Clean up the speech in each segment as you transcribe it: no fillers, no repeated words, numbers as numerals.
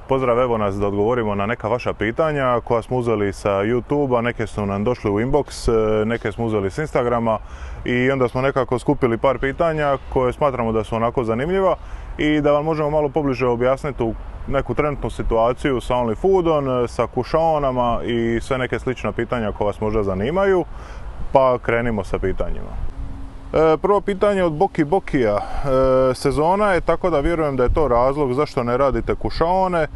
Pozdrav, evo nas da odgovorimo na neka vaša pitanja koja smo uzeli sa YouTube-a, neke su nam došli u inbox, neke smo uzeli s Instagrama i onda smo nekako skupili par pitanja koje smatramo da su onako zanimljiva i da vam možemo malo pobliže objasniti u neku trenutnu situaciju sa Only Foodom, sa kušaonama i sve neke slična pitanja koja vas možda zanimaju, pa krenimo sa pitanjima. Prvo pitanje od Boki Bokija. Sezona je, tako da vjerujem da je to razlog zašto ne radite kušaone.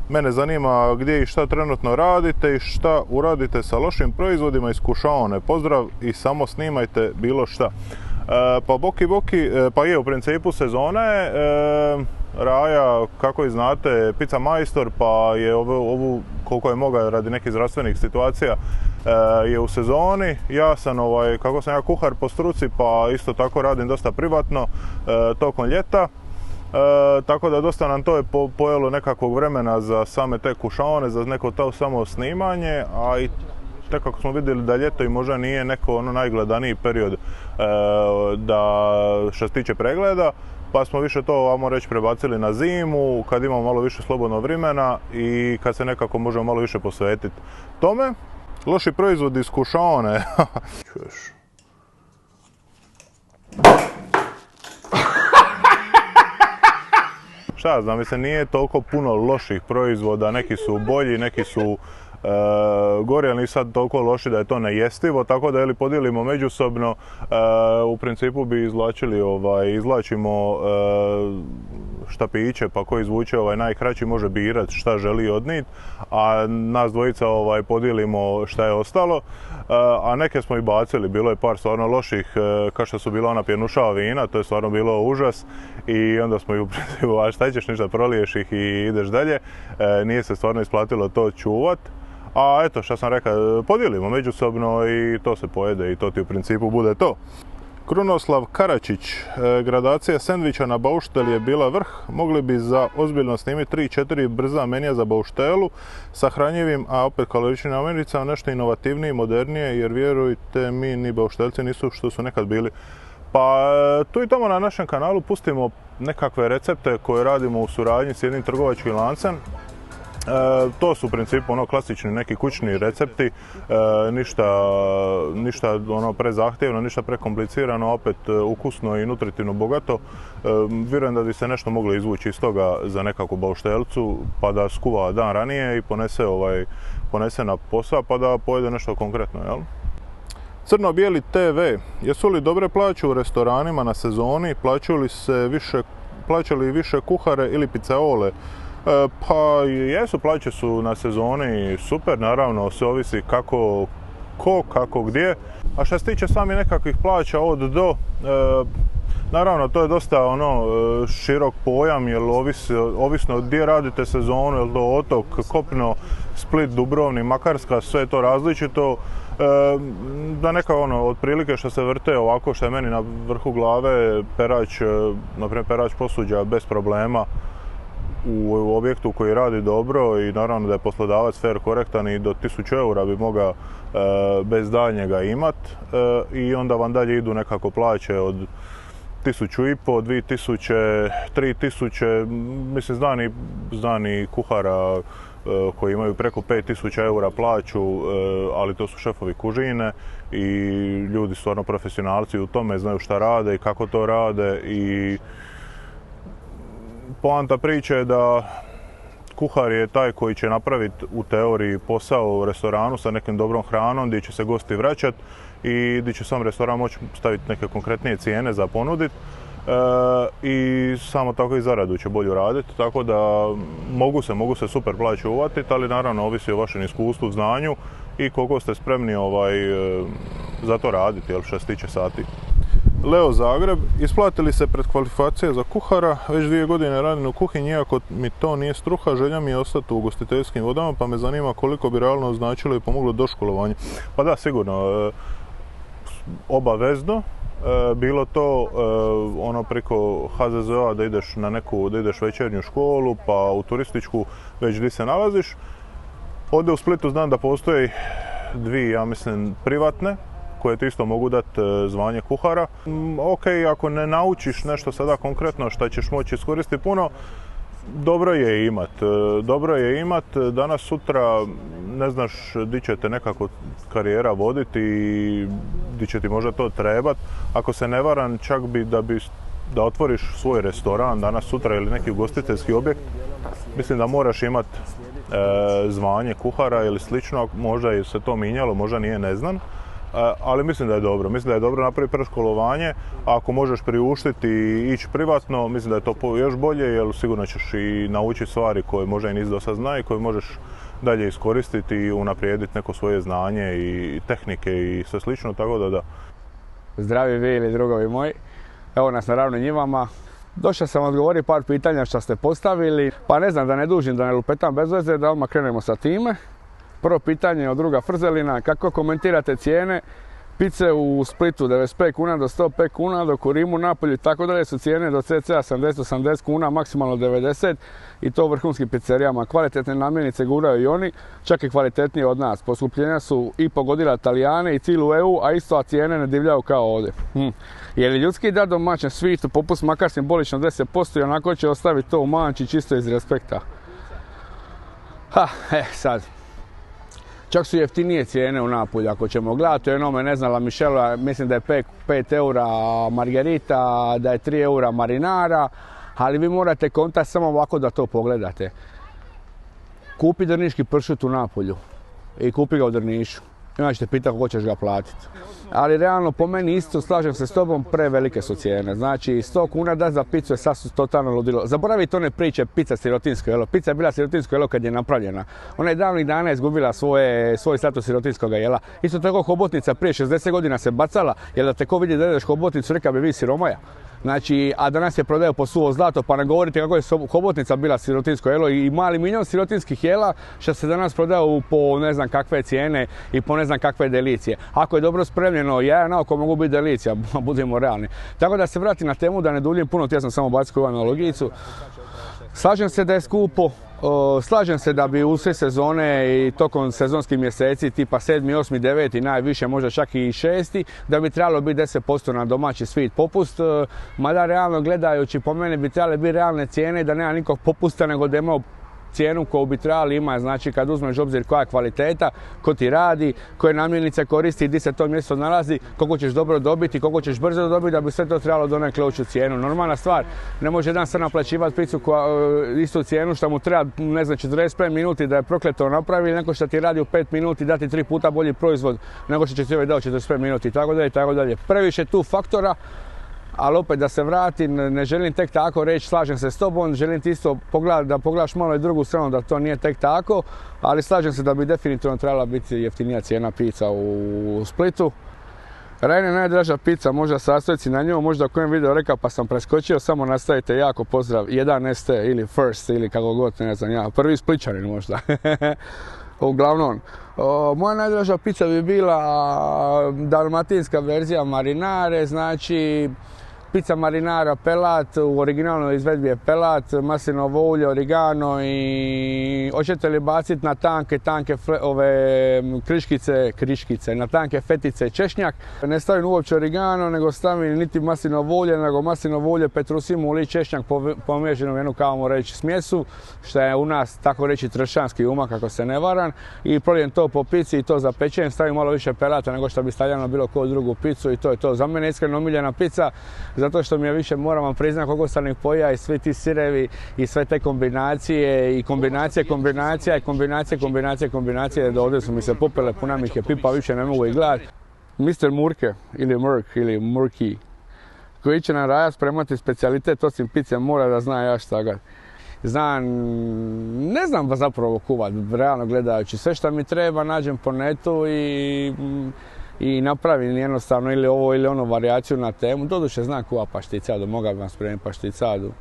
Mene zanima gdje i šta trenutno radite i šta uradite sa lošim proizvodima iz kušaone. Pozdrav i samo snimajte bilo šta. Pa Boki, pa je u principu sezona je. Raja, kako i znate, pizza majstor, pa je ovu koliko je mogao radi nekih zdravstvenih situacija je u sezoni. Ja sam, kako sam ja kuhar po struci, pa isto tako radim dosta privatno tokom ljeta. Tako da dosta nam to je pojelo nekakvog vremena za same te kušaone, za neko to samo snimanje, a i tako smo vidjeli da ljeto i možda nije neko najgledaniji period da što se tiče pregleda, pa smo više to, ajmo reći, prebacili na zimu, kad imamo malo više slobodnog vremena i kad se nekako možemo malo više posvetiti tome. Loši proizvodi iz kušaone. Šta znam, mislim, nije toliko puno loših proizvoda, neki su bolji, neki su gori, ali nisu sad toliko loši da je to nejestivo, tako da podijelimo međusobno, u principu bi izvlačimo štapiće, pa ko izvuče najkraći može birati šta želi odnijeti, a nas dvojica podijelimo šta je ostalo, a neke smo i bacili, bilo je par stvarno loših, kao što su bila ona pjenušava vina, to je stvarno bilo užas i onda smo i u principu, a šta ćeš, ništa, proliješ ih i ideš dalje, nije se stvarno isplatilo to čuvat. A eto, što sam rekao, podijelimo međusobno i to se pojede i to ti u principu bude to. Krunoslav Karačić, gradacija sendviča na bauštel je bila vrh. Mogli bi za ozbiljno snimiti 3-4 brza menija za bauštelu sa hranjivim, a opet kaloričnim namirnicama, nešto inovativnije, modernije, jer vjerujte mi, ni bauštelci nisu što su nekad bili. Pa tu i tamo na našem kanalu pustimo nekakve recepte koje radimo u suradnji s jednim trgovačkim lancem. To su u principu klasični neki kućni recepti, ništa prezahtjevno, ništa prekomplicirano, opet ukusno i nutritivno bogato. Vjerujem da bi se nešto moglo izvući iz toga za nekakvu bauštelcu, pa da skuva dan ranije i ponese na posao, pa da pojede nešto konkretno, jel? Crno-bijeli TV. Jesu li dobre plaće u restoranima na sezoni? Plaćali više kuhare ili pizzaiole? Pa jesu, plaće su na sezoni super, naravno, sve ovisi kako gdje. A što se tiče sami nekakvih plaća od do, naravno to je dosta širok pojam, jer ovisno gdje radite sezonu, jel to otok, kopno, Split, Dubrovnik, Makarska, sve je to različito. Da neka otprilike što se vrte ovako, što je meni na vrhu glave, naprimjer perač posuđa bez problema u objektu koji radi dobro i naravno da je poslodavac fair, korektan i do 1000 eura bi mogao bez daljnjega imat, i onda vam dalje idu nekako plaće od 1500, 2000, 3000, mislim znani kuhara koji imaju preko 5000 eura plaću, ali to su šefovi kužine i ljudi stvarno profesionalci u tome, znaju šta rade i kako to rade. I poanta priče je da kuhar je taj koji će napraviti u teoriji posao u restoranu sa nekim dobrom hranom gdje će se gosti vraćati i gdje će sam restoran moći staviti neke konkretnije cijene za ponuditi, i samo tako i zaradu će bolju raditi, tako da mogu se super plaće uvatiti, ali naravno ovisi o vašem iskustvu, znanju i koliko ste spremni za to raditi, što se tiče sati. Leo Zagreb, isplatili se pred kvalifikacije za kuhara, već 2 godine radim u kuhinji, iako mi to nije struha, želja mi je ostati u ugostiteljskim vodama, pa me zanima koliko bi realno značilo i pomoglo doškolovanje. Pa da, sigurno, obavezno, bilo to preko HZZO-a da ideš da ideš večernju školu, pa u turističku, već gdje se nalaziš. Ovdje u Splitu znam da postoji 2, ja mislim, privatne, koje ti isto mogu dati zvanje kuhara. Ok, ako ne naučiš nešto sada konkretno što ćeš moći iskoristiti puno, dobro je imat, danas sutra ne znaš di će te nekako karijera voditi i di će ti možda to trebat. Ako se ne varam, čak da otvoriš svoj restoran danas sutra ili neki ugostiteljski objekt, mislim da moraš imat zvanje kuhara ili slično, možda je se to mijenjalo, možda nije, ne znam. Ali mislim da je dobro. Mislim da je dobro napraviti preškolovanje, a ako možeš priuštiti i ići privatno, mislim da je to još bolje, jer sigurno ćeš i naučiti stvari koje možda i nisi do sad znao i koje možeš dalje iskoristiti i unaprijediti neko svoje znanje i tehnike i sve slično, tako da. Zdravi vi ili drugovi moji, evo nas na ravnim njivama. Došao sam odgovoriti par pitanja što ste postavili, pa ne znam, da ne dužim, da ne lupetam bez veze, da odmah krenemo sa time. Prvo pitanje od druga Frzelina, kako komentirate cijene pice u Splitu 95 kuna do 105 kuna, dok u Rimu, Napolju i tako dalje su cijene do cca 70-80 kuna, maksimalno 90 i to u vrhunskim pizzerijama. Kvalitetne namirnice guraju i oni, čak i kvalitetnije od nas. Poskupljenja su i pogodila Talijane i cijelu EU, a isto cijene ne divljaju kao ovdje. Je li ljudski da domaćem svitu popust makar simbolično 10% i onako će ostaviti to u manči čisto iz respekta? Sad. Čak su jeftinije cijene u Napolju, ako ćemo gledati, jednome ne znam, La Michela, mislim da je 5 eura margarita, da je 3 eura marinara, ali vi morate kontati samo ovako da to pogledate. Kupi drniški pršut u Napolju i kupi ga u Drnišu. Ima ćete pitati kako ćeš ga platiti. Ali realno po meni isto, slažem se s tobom, prevelike su cijene. Znači 100 kuna da za picu je sasvim totalno ludilo. Zaboravite one priče pizza sirotinsko jelo. Pizza je bila sirotinsko jelo kad je napravljena. Ona je davnih dana izgubila svoj status sirotinskog jela. Isto tako hobotnica prije 60 godina se bacala, jer da te ko vidi da jedeš hobotnicu, reka bi vi siromaja. Znači, a danas je prodaju po suvo zlato, pa ne govorite kako je hobotnica bila sirotinsko jelo i mali milion sirotinskih jela što se danas prodaju po ne znam kakve cijene i po ne znam kakve delicije. Ako je dobro spremljeno, jaja na oko mogu biti delicija, budemo realni. Tako da se vratim na temu, da ne duljim puno, ja sam samo bacio analogijicu. Slažem se da je skupo, slažem se da bi usred sezone i tokom sezonskih mjeseci, tipa 7., 8., 9. najviše, možda čak i 6. da bi trebalo biti 10% na domaći svit popust, mada realno gledajući po mene bi trebale biti realne cijene, da nema nikog popusta, nego da imamo cijenu koju bi trebali imati, znači kad uzmeš obzir koja je kvaliteta, ko ti radi, koje namirnice koristi, gdje se to mjesto nalazi, koliko ćeš dobro dobiti, koliko ćeš brzo dobiti, da bi sve to trebalo donekle ući u cijenu. Normalna stvar, ne može jedan sad naplaćivati picu istu cijenu što mu treba, ne znam, 45 minuti da je prokleto napravi, neko što ti radi u 5 minuti dati 3 puta bolji proizvod nego što će ti ovaj dao 45 minuti, tako dalje, tako dalje. Previše tu faktora. Ali opet da se vratim, ne želim tek tako reći slažem se s tobom, želim ti isto da pogledaš malo i drugu stranu, da to nije tek tako, ali slažem se da bi definitivno trebala biti jeftinija cijena pizza u Splitu. Rajne najdraža pizza, možda sastojci na njoj, možda u kojem video rekao pa sam preskočio, samo nastavite jako pozdrav, 1ST ili First ili kako god, ne znam ja, prvi Spličanin možda. Uglavnom, moja najdraža pizza bi bila dalmatinska verzija marinare, znači pizza marinara pelat, u originalnoj izvedbi je pelat, maslinovo ulje, origano i hoćete li baciti na tanke kriškice, na tanke fetice češnjak. Ne stavim uopće origano, nego stavim niti maslinovo ulje, nego maslinovo ulje, petrusimu ili češnjak pomiješanu u jednu, kao reći, smjesu, što je u nas tako reći tršanski umak, ako se ne varam, i prolijem to po pici i to zapečem, stavim malo više pelata nego što bi stavljeno bilo koju drugu picu i to je to. Za mene je iskreno omiljena pizza, zato što mi je više, moram vam priznati, koliko sam ih poja i svi ti sirevi i sve te kombinacije i kombinacije, da ovdje su mi se popele, puna mi ih je pipa, više ne mogu ih gledati. Mr. Murke ili Murky, koji će nam raja spremati specijalitet osim pice, mora da zna ja šta ga. Ne znam zapravo kuvat, realno gledajući. Sve što mi treba nađem po netu i napravim jednostavno ili ovo ili ono varijaciju na temu. Doduše znam kuva pašticadu, mogao bi vam spremiti pašticadu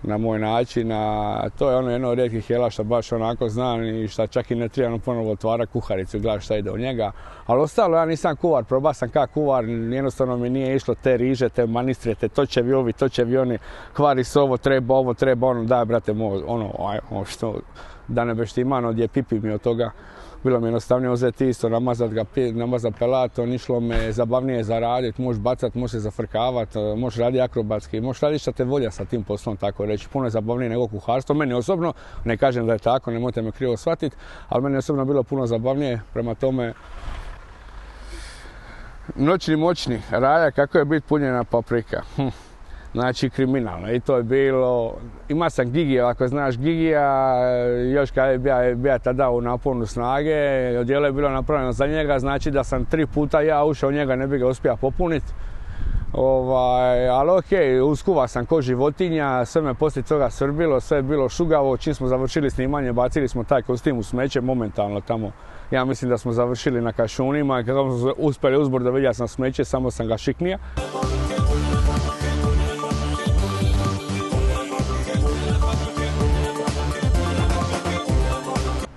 na moj način, a to je ono jedno od rijetkih jela što baš onako znam i što čak i ne trebam ponovo otvarati kuharicu i gledati šta ide u njega. Ali ostalo, ja nisam kuvar, probao sam kao kuvar, jednostavno mi nije išlo te riže, te manistre, te točevi ovi, točevi oni, kvari se ovo, treba ono, daj brate moj, ono što, da ne beštimano gdje pipi mi od toga. bilo mi jednostavnije uzeti isto, namazat pelaton, išlo me zabavnije zaraditi, možeš bacat, možeš se zafrkavat, možeš raditi akrobatski, možeš raditi što te volja sa tim poslom, tako reći, puno je zabavnije nego kuharstvo. Meni osobno, ne kažem da je tako, nemojte me krivo shvatiti, ali meni osobno bilo puno zabavnije, prema tome noćni moćni, raja kako je biti punjena paprika. Znači kriminalno i to je bilo, ima sam Gigija, ako znaš Gigija, još kad je bio tada u naponu snage, odijelo je bilo napravljeno za njega, znači da sam 3 puta ja ušao u njega, ne bi ga uspio popuniti. Ali okej, uskuva sam ko životinja, sve me poslije toga srbilo, sve je bilo šugavo, čim smo završili snimanje, bacili smo taj kostim u smeće momentalno tamo. Ja mislim da smo završili na Kašunima i kada smo uspjeli uzbrdo, vidio sam smeće, samo sam ga šiknija.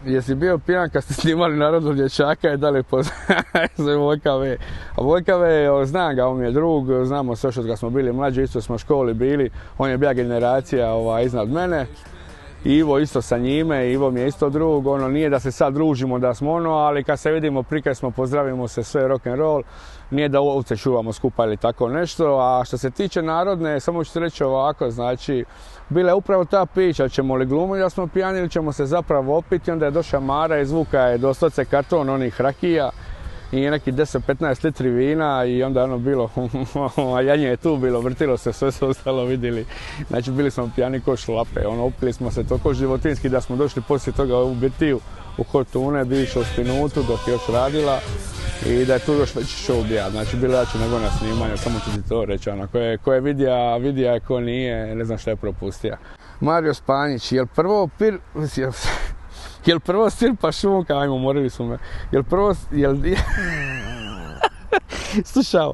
Jesi bio pijan kad ste snimali Narodnog dječaka i da li poznaje Vojka V? A Vojka V, znam ga, on mi je drug, znamo se još od kad smo bili mlađi, isto smo u školi bili, on je bila generacija iznad mene. Ivo isto sa njime, Ivo mi je isto drug, nije da se sad družimo da smo ali kad se vidimo prikaj smo, pozdravimo se, sve rock and roll, nije da ovce čuvamo skupa ili tako nešto. A što se tiče Narodne, samo ću reći ovako, znači, bila je upravo ta priča, ćemo li glumiti da smo pijani ili ćemo se zapravo opiti, onda je došla Mara, izvuka je doslovce karton onih rakija i neki 10-15 litri vina i onda je bilo, janje je tu bilo, vrtilo se, sve se ostalo vidjeli. Znači bili smo pijani ko šlape, opili smo se toliko životinski da smo došli poslije toga u birtiju u Kortune, bivša u Spinutu dok je još radila i da je tu još veći show bija, znači bilo jače nego na snimanju, samo ću ti to reći, ko je vidija, ko nije, ne znam šta je propustija. Mario Spanjić, jel prvo sir pa šunka, ajmo, morili smo me. Slušao,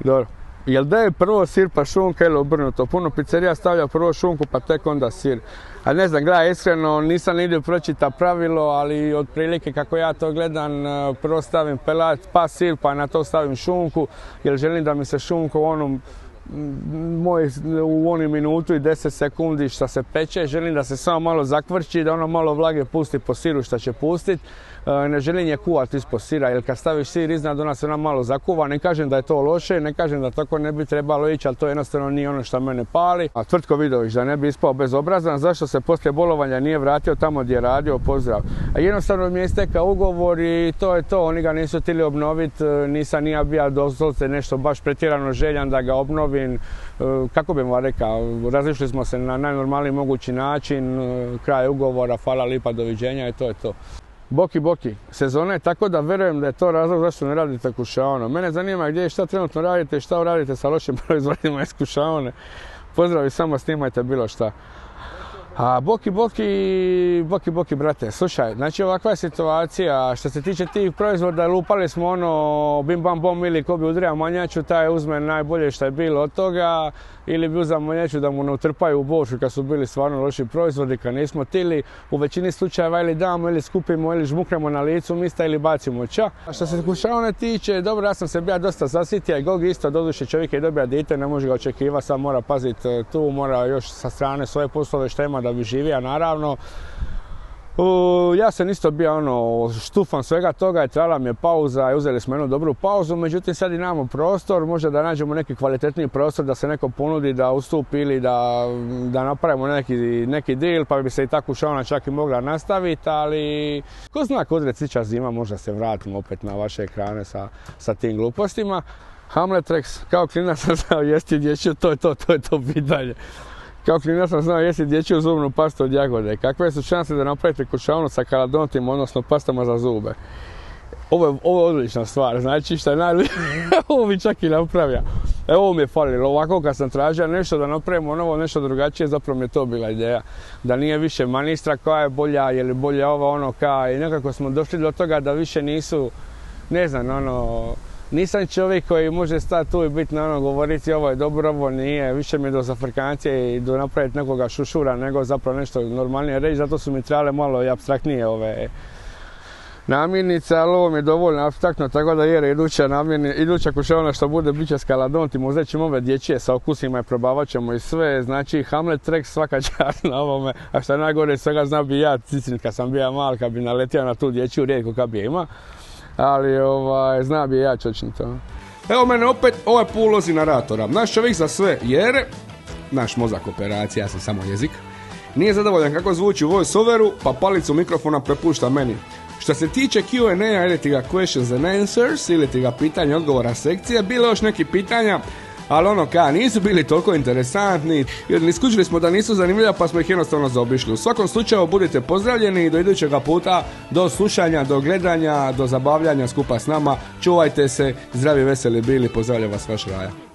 dobro. Jel da je prvo sir pa šunka ili obrnuto? Puno pizzerija stavlja prvo šunku pa tek onda sir. A ne znam, gledaj, iskreno nisam nigdje pročita pravilo, ali otprilike kako ja to gledam, prvo stavim pelat pa sir pa na to stavim šunku, jer želim da mi se šunka u onih minutu i 10 sekundi što se peče, želim da se samo malo zakvrči, da ono malo vlage pusti po siru što će pustiti. Ne želim je kuvati ispod sira, jer kad staviš sir iznad ona se ona malo zakuva. Ne kažem da je to loše, ne kažem da tako ne bi trebalo ići, ali to jednostavno nije ono što mene pali. A Tvrtko Vidović, da ne bi ispao bezobrazan, zašto se poslije bolovanja nije vratio tamo gdje je radio, pozdrav. A jednostavno mi je istekao ugovor i to je to, oni ga nisu htjeli obnoviti, nisam nija bio doslovce nešto baš pretjerano željan da ga obnovim. Kako bih vam rekao, razišli smo se na najnormalniji mogući način, kraj ugovora, hvala lipa, doviđenja i to je to. Boki, sezona je tako da vjerujem da je to razlog zašto ne radite kušaone. Mene zanima gdje i šta trenutno radite i šta radite sa lošim proizvodima iz kušaone. Pozdrav i samo snimajte bilo šta. A Boki, brate, slušaj, znači ovakva je situacija, što se tiče tih proizvoda, lupali smo bim bam bom ili ko bi udrija manjaču, taj uzme najbolje što je bilo od toga, ili bi uzao manjaču da mu ne utrpaju u boču kad su bili stvarno loši proizvodi, kad nismo tili, u većini slučajeva ili damo ili skupimo ili žmuknemo na licu mista ili bacimo ča. A što se kušaone tiče, dobro, ja sam se bio dosta zasitio, i Gogi isto, doduše čovjek je dobio dijete, ne može ga očekivati, sad mora paziti tu, mora još sa strane svoje poslove što ima da bi živio, naravno. Ja sam isto bio štufan svega toga i trebala mi je pauza i uzeli smo jednu dobru pauzu, međutim sad i nemamo prostor, možda da nađemo neki kvalitetniji prostor da se neko ponudi da ustupi ili da napravimo neki deal pa bi se i ta kušaona čak i mogla nastaviti, ali ko zna kod recića zima možda se vratimo opet na vaše ekrane sa tim glupostima. Hamlet Rex, kao klinac sam znao jesti dječju, to je to pitanje. Kao klinac sam znao jesti dječju zubnu pastu od jagode. Kakve su šanse da napravite kušaonu sa kaladontima, odnosno pastama za zube? Ovo je odlična stvar, znači što je najbolje, ovo mi čak i napravio. Ovo mi je falilo, ovako kad sam tražio nešto da napravimo novo, nešto drugačije, zapravo mi je to bila ideja. Da nije više manistra koja je bolja, ili bolje ovo i nekako smo došli do toga da više nisu, ne znam, nisam čovjek koji može stati tu i biti govoriti ovo je dobro, ovo nije, više mi je do zafrkancije i do napraviti nekoga šušura nego zapravo nešto normalnije reći, zato su mi trebale malo i apstraktnije namirnica, ali ovo mi je dovoljno apstraktno, tako da jer iduća kušavna što bude bit će Skaladonti, uzet ćemo ove dječje sa okusima i probavat ćemo i sve, znači Hamlet Rex svaka čast na ovome, a što najgore svega zna bi ja cicin kad sam bio mal, kad bi naletio na tu dječju rijetko kad bi ima, ali zna bi ja čočni to. Evo mene opet, ovo je po ulozi naratora, naš čovjek za sve, jer naš mozak operacija, ja sam samo jezik, nije zadovoljan kako zvuči u voice-overu, pa palicu mikrofona prepušta meni. Što se tiče Q&A ili ti ga questions and answers ili ti ga pitanja i odgovora sekcije, bilo još neki pitanja, ali nisu bili toliko interesantni, jer iskužili smo da nisu zanimljiva pa smo ih jednostavno zaobišli. U svakom slučaju budite pozdravljeni i do idućega puta, do slušanja, do gledanja, do zabavljanja skupa s nama. Čuvajte se, zdravi, veseli bili, pozdravlja vas vaš Raja.